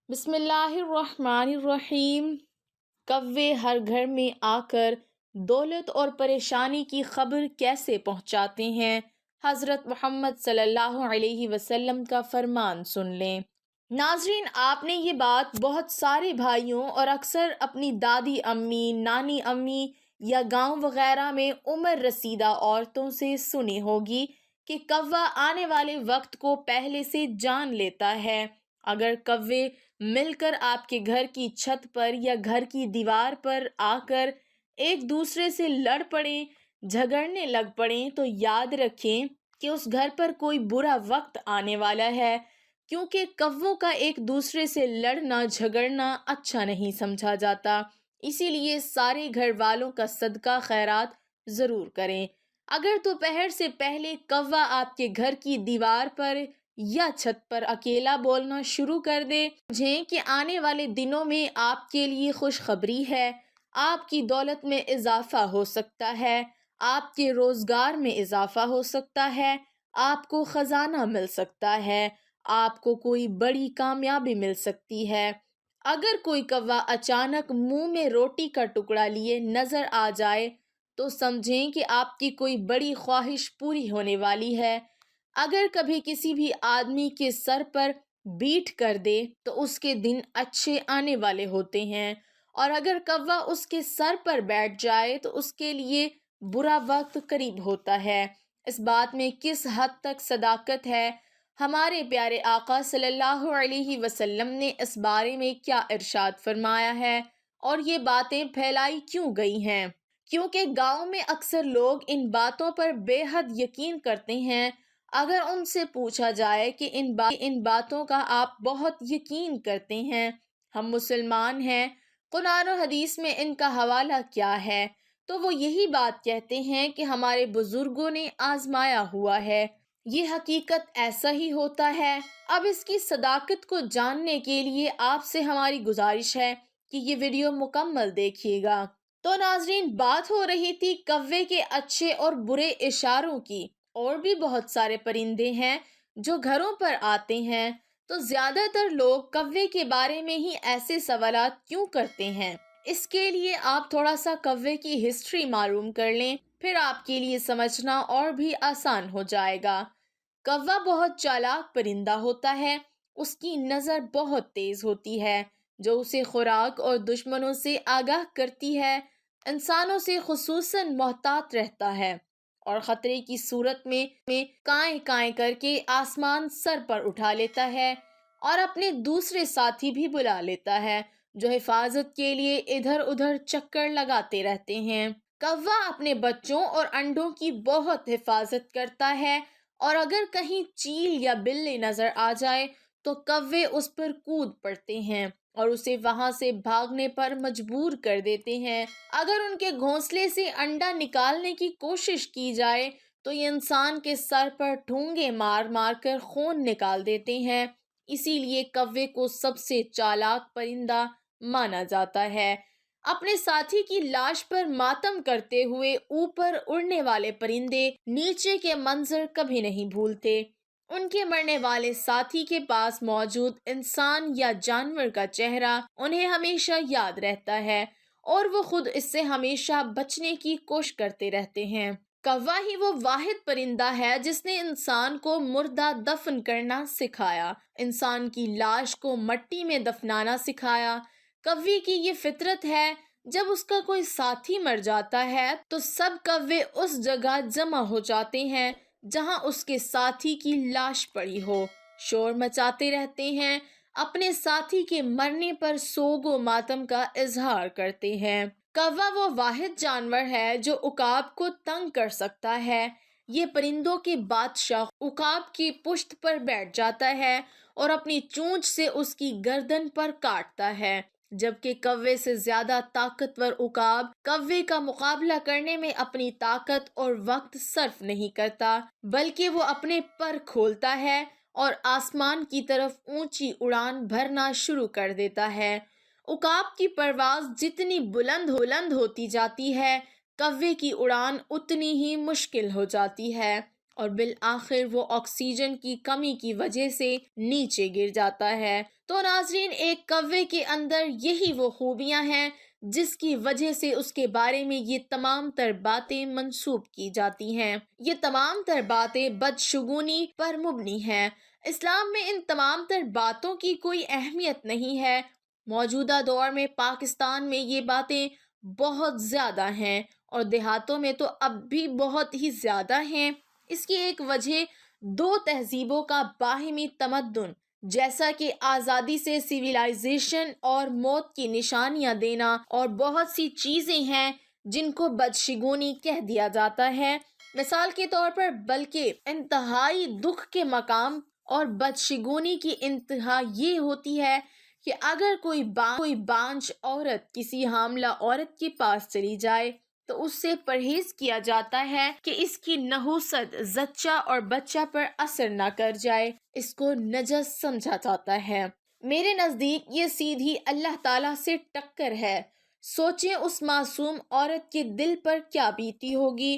بسم اللہ الرحمن الرحیم۔ کوے ہر گھر میں آ کر دولت اور پریشانی کی خبر کیسے پہنچاتے ہیں؟ حضرت محمد صلی اللہ علیہ وسلم کا فرمان سن لیں۔ ناظرین، آپ نے یہ بات بہت سارے بھائیوں اور اکثر اپنی دادی امی، نانی امی یا گاؤں وغیرہ میں عمر رسیدہ عورتوں سے سنی ہوگی کہ کوا آنے والے وقت کو پہلے سے جان لیتا ہے۔ اگر کوے مل کر آپ کے گھر کی چھت پر یا گھر کی دیوار پر آ کر ایک دوسرے سے لڑ پڑیں، جھگڑنے لگ پڑیں، تو یاد رکھیں کہ اس گھر پر کوئی برا وقت آنے والا ہے، کیونکہ کووں کا ایک دوسرے سے لڑنا جھگڑنا اچھا نہیں سمجھا جاتا۔ اسی لیے سارے گھر والوں کا صدقہ خیرات ضرور کریں۔ اگر دوپہر سے پہلے کوا آپ کے گھر کی دیوار پر یا چھت پر اکیلا بولنا شروع کر دے، سمجھیں کہ آنے والے دنوں میں آپ کے لیے خوشخبری ہے۔ آپ کی دولت میں اضافہ ہو سکتا ہے، آپ کے روزگار میں اضافہ ہو سکتا ہے، آپ کو خزانہ مل سکتا ہے، آپ کو کوئی بڑی کامیابی مل سکتی ہے۔ اگر کوئی کوا اچانک منہ میں روٹی کا ٹکڑا لیے نظر آ جائے تو سمجھیں کہ آپ کی کوئی بڑی خواہش پوری ہونے والی ہے۔ اگر کبھی کسی بھی آدمی کے سر پر بیٹھ کر دے تو اس کے دن اچھے آنے والے ہوتے ہیں، اور اگر کوا اس کے سر پر بیٹھ جائے تو اس کے لیے برا وقت قریب ہوتا ہے۔ اس بات میں کس حد تک صداقت ہے؟ ہمارے پیارے آقا صلی اللہ علیہ وسلم نے اس بارے میں کیا ارشاد فرمایا ہے اور یہ باتیں پھیلائی کیوں گئی ہیں؟ کیونکہ گاؤں میں اکثر لوگ ان باتوں پر بے حد یقین کرتے ہیں۔ اگر ان سے پوچھا جائے کہ ان باتوں کا آپ بہت یقین کرتے ہیں، ہم مسلمان ہیں، قرآن و حدیث میں ان کا حوالہ کیا ہے، تو وہ یہی بات کہتے ہیں کہ ہمارے بزرگوں نے آزمایا ہوا ہے، یہ حقیقت ایسا ہی ہوتا ہے۔ اب اس کی صداقت کو جاننے کے لیے آپ سے ہماری گزارش ہے کہ یہ ویڈیو مکمل دیکھیے گا۔ تو ناظرین، بات ہو رہی تھی کوے کے اچھے اور برے اشاروں کی۔ اور بھی بہت سارے پرندے ہیں جو گھروں پر آتے ہیں، تو زیادہ تر لوگ کوے کے بارے میں ہی ایسے سوالات کیوں کرتے ہیں؟ اس کے لیے آپ تھوڑا سا کوے کی ہسٹری معلوم کر لیں، پھر آپ کے لیے سمجھنا اور بھی آسان ہو جائے گا۔ کوا بہت چالاک پرندہ ہوتا ہے، اس کی نظر بہت تیز ہوتی ہے جو اسے خوراک اور دشمنوں سے آگاہ کرتی ہے۔ انسانوں سے خصوصاً محتاط رہتا ہے اور خطرے کی صورت میں کائیں کائیں کر کے آسمان سر پر اٹھا لیتا ہے اور اپنے دوسرے ساتھی بھی بلا لیتا ہے جو حفاظت کے لیے ادھر ادھر چکر لگاتے رہتے ہیں۔ کوا اپنے بچوں اور انڈوں کی بہت حفاظت کرتا ہے، اور اگر کہیں چیل یا بلی نظر آ جائے تو کوے اس پر کود پڑتے ہیں اور اسے وہاں سے بھاگنے پر مجبور کر دیتے ہیں۔ اگر ان کے گھونسلے سے انڈا نکالنے کی کوشش کی جائے تو یہ انسان کے سر پر ٹھونگے مار مار کر خون نکال دیتے ہیں۔ اسی لیے کوے کو سب سے چالاک پرندہ مانا جاتا ہے۔ اپنے ساتھی کی لاش پر ماتم کرتے ہوئے اوپر اڑنے والے پرندے نیچے کے منظر کبھی نہیں بھولتے۔ ان کے مرنے والے ساتھی کے پاس موجود انسان یا جانور کا چہرہ انہیں ہمیشہ یاد رہتا ہے اور وہ خود اس سے ہمیشہ بچنے کی کوشش کرتے رہتے ہیں۔ کوا ہی وہ واحد پرندہ ہے جس نے انسان کو مردہ دفن کرنا سکھایا، انسان کی لاش کو مٹی میں دفنانا سکھایا۔ کوے کی یہ فطرت ہے، جب اس کا کوئی ساتھی مر جاتا ہے تو سب کوے اس جگہ جمع ہو جاتے ہیں جہاں اس کے ساتھی کی لاش پڑی ہو، شور مچاتے رہتے ہیں، اپنے ساتھی کے مرنے پر سوگ و ماتم کا اظہار کرتے ہیں۔ کوا وہ واحد جانور ہے جو عقاب کو تنگ کر سکتا ہے۔ یہ پرندوں کے بادشاہ عقاب کی پشت پر بیٹھ جاتا ہے اور اپنی چونچ سے اس کی گردن پر کاٹتا ہے، جبکہ کوے سے زیادہ طاقتور عقاب کوے کا مقابلہ کرنے میں اپنی طاقت اور وقت صرف نہیں کرتا، بلکہ وہ اپنے پر کھولتا ہے اور آسمان کی طرف اونچی اڑان بھرنا شروع کر دیتا ہے۔ عقاب کی پرواز جتنی بلند ہوتی جاتی ہے، کوے کی اڑان اتنی ہی مشکل ہو جاتی ہے۔ اور بالآخر وہ آکسیجن کی کمی کی وجہ سے نیچے گر جاتا ہے۔ تو ناظرین، ایک کوے کے اندر یہی وہ خوبیاں ہیں جس کی وجہ سے اس کے بارے میں یہ تمام تر باتیں منسوب کی جاتی ہیں۔ یہ تمام تر باتیں بدشگونی پر مبنی ہیں۔ اسلام میں ان تمام تر باتوں کی کوئی اہمیت نہیں ہے۔ موجودہ دور میں پاکستان میں یہ باتیں بہت زیادہ ہیں اور دیہاتوں میں تو اب بھی بہت ہی زیادہ ہیں۔ اس کی ایک وجہ دو تہذیبوں کا باہمی تمدن، جیسا کہ آزادی سے سویلائزیشن اور موت کی نشانیاں دینا اور بہت سی چیزیں ہیں جن کو بدشگونی کہہ دیا جاتا ہے۔ مثال کے طور پر، بلکہ انتہائی دکھ کے مقام اور بدشگونی کی انتہا یہ ہوتی ہے کہ اگر کوئی بانجھ عورت کسی حاملہ عورت کے پاس چلی جائے تو اس سے پرہیز کیا جاتا ہے کہ اس کی نحوست زچہ اور بچہ پر اثر نہ کر جائے، اس کو نجس سمجھا جاتا ہے۔ میرے نزدیک یہ سیدھی اللہ تعالیٰ سے ٹکر ہے۔ سوچیں اس معصوم عورت کے دل پر کیا بیتی ہوگی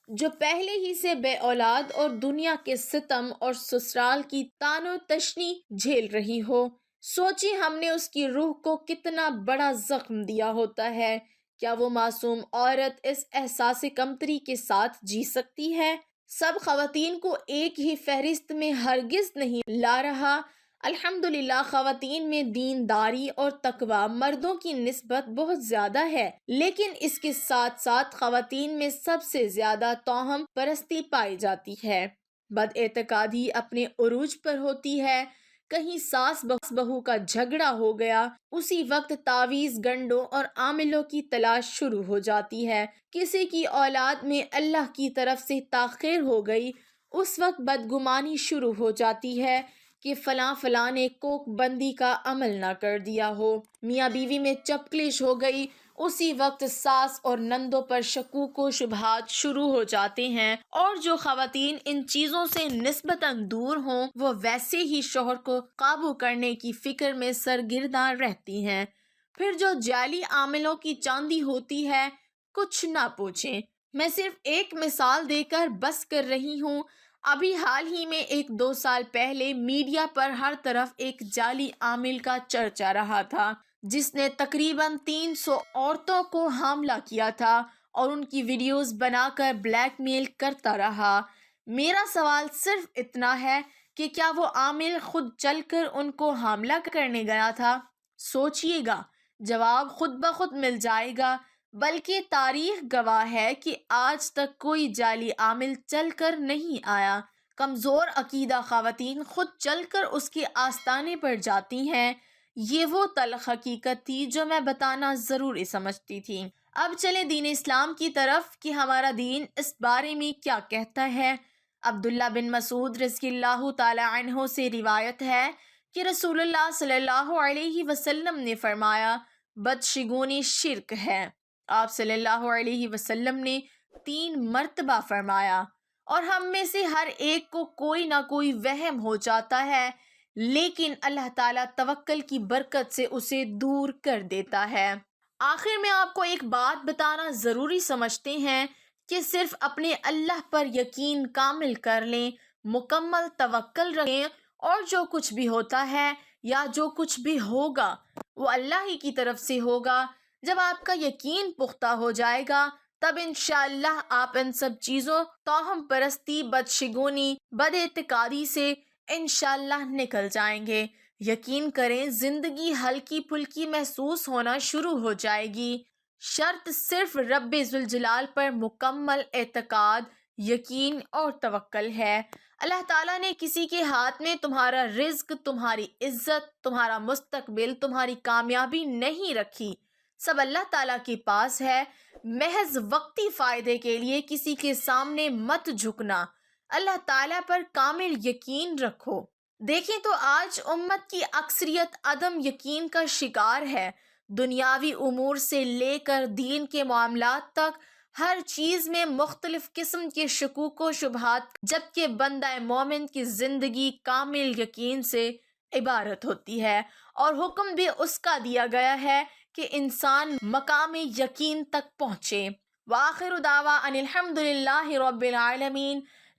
جو پہلے ہی سے بے اولاد اور دنیا کے ستم اور سسرال کی تان و تشنی جھیل رہی ہو۔ سوچیں ہم نے اس کی روح کو کتنا بڑا زخم دیا ہوتا ہے۔ کیا وہ معصوم عورت اس احساس کمتری کے ساتھ جی سکتی ہے؟ سب خواتین کو ایک ہی فہرست میں ہرگز نہیں لا رہا۔ الحمدللہ خواتین میں دینداری اور تقوی مردوں کی نسبت بہت زیادہ ہے، لیکن اس کے ساتھ ساتھ خواتین میں سب سے زیادہ توہم پرستی پائی جاتی ہے۔ بد اعتقادی اپنے عروج پر ہوتی ہے۔ کہیں ساس بہو کا جھگڑا ہو گیا، اسی وقت تعویذ گنڈوں اور عاملوں کی تلاش شروع ہو جاتی ہے۔ کسی کی اولاد میں اللہ کی طرف سے تاخیر ہو گئی، اس وقت بدگمانی شروع ہو جاتی ہے کہ فلاں نے کوک بندی کا عمل نہ کر دیا ہو۔ میاں بیوی میں چپکلش ہو گئی، اسی وقت ساس اور نندوں پر شکوک و شبہات شروع ہو جاتے ہیں۔ اور جو خواتین ان چیزوں سے نسبتاً دور ہوں وہ ویسے ہی شوہر کو قابو کرنے کی فکر میں سرگرداں رہتی ہیں۔ پھر جو جعلی عاملوں کی چاندی ہوتی ہے، کچھ نہ پوچھیں۔ میں صرف ایک مثال دے کر بس کر رہی ہوں۔ ابھی حال ہی میں 1-2 سال پہلے میڈیا پر ہر طرف ایک جعلی عامل کا چرچا رہا تھا جس نے تقریباً 300 عورتوں کو حاملہ کیا تھا اور ان کی ویڈیوز بنا کر بلیک میل کرتا رہا۔ میرا سوال صرف اتنا ہے کہ کیا وہ عامل خود چل کر ان کو حاملہ کرنے گیا تھا؟ سوچئے گا، جواب خود بخود مل جائے گا۔ بلکہ تاریخ گواہ ہے کہ آج تک کوئی جعلی عامل چل کر نہیں آیا۔ کمزور عقیدہ خواتین خود چل کر اس کے آستانے پر جاتی ہیں۔ یہ وہ تلخ حقیقت تھی جو میں بتانا ضروری سمجھتی تھی۔ اب چلیں دین اسلام کی طرف کہ ہمارا دین اس بارے میں کیا کہتا ہے۔ عبداللہ بن مسعود رضی اللہ تعالی عنہ سے روایت ہے کہ رسول اللہ صلی اللہ علیہ وسلم نے فرمایا، بدشگونی شرک ہے۔ آپ صلی اللہ علیہ وسلم نے 3 مرتبہ فرمایا، اور ہم میں سے ہر ایک کو کوئی نہ کوئی وہم ہو جاتا ہے، لیکن اللہ تعالیٰ توکل کی برکت سے اسے دور کر دیتا ہے۔ آخر میں آپ کو ایک بات بتانا ضروری سمجھتے ہیں کہ صرف اپنے اللہ پر یقین کامل کر لیں، مکمل توکل رکھیں، اور جو کچھ بھی ہوتا ہے یا جو کچھ بھی ہوگا وہ اللہ ہی کی طرف سے ہوگا۔ جب آپ کا یقین پختہ ہو جائے گا تب انشاءاللہ آپ ان سب چیزوں، توہم پرستی، بدشگونی، بد اعتقادی سے انشاءاللہ نکل جائیں گے۔ یقین کریں زندگی ہلکی پھلکی محسوس ہونا شروع ہو جائے گی۔ شرط صرف رب ذوالجلال پر مکمل اعتقاد، یقین اور توکل ہے۔ اللہ تعالیٰ نے کسی کے ہاتھ میں تمہارا رزق، تمہاری عزت، تمہارا مستقبل، تمہاری کامیابی نہیں رکھی، سب اللہ تعالیٰ کے پاس ہے۔ محض وقتی فائدے کے لیے کسی کے سامنے مت جھکنا، اللہ تعالیٰ پر کامل یقین رکھو۔ دیکھیں تو آج امت کی اکثریت عدم یقین کا شکار ہے۔ دنیاوی امور سے لے کر دین کے معاملات تک ہر چیز میں مختلف قسم کے شکوک و شبہات، جبکہ بندہ مومن کی زندگی کامل یقین سے عبارت ہوتی ہے، اور حکم بھی اس کا دیا گیا ہے کہ انسان مقام یقین تک پہنچے۔ وآخر دعوانا ان الحمد للہ رب العالمین۔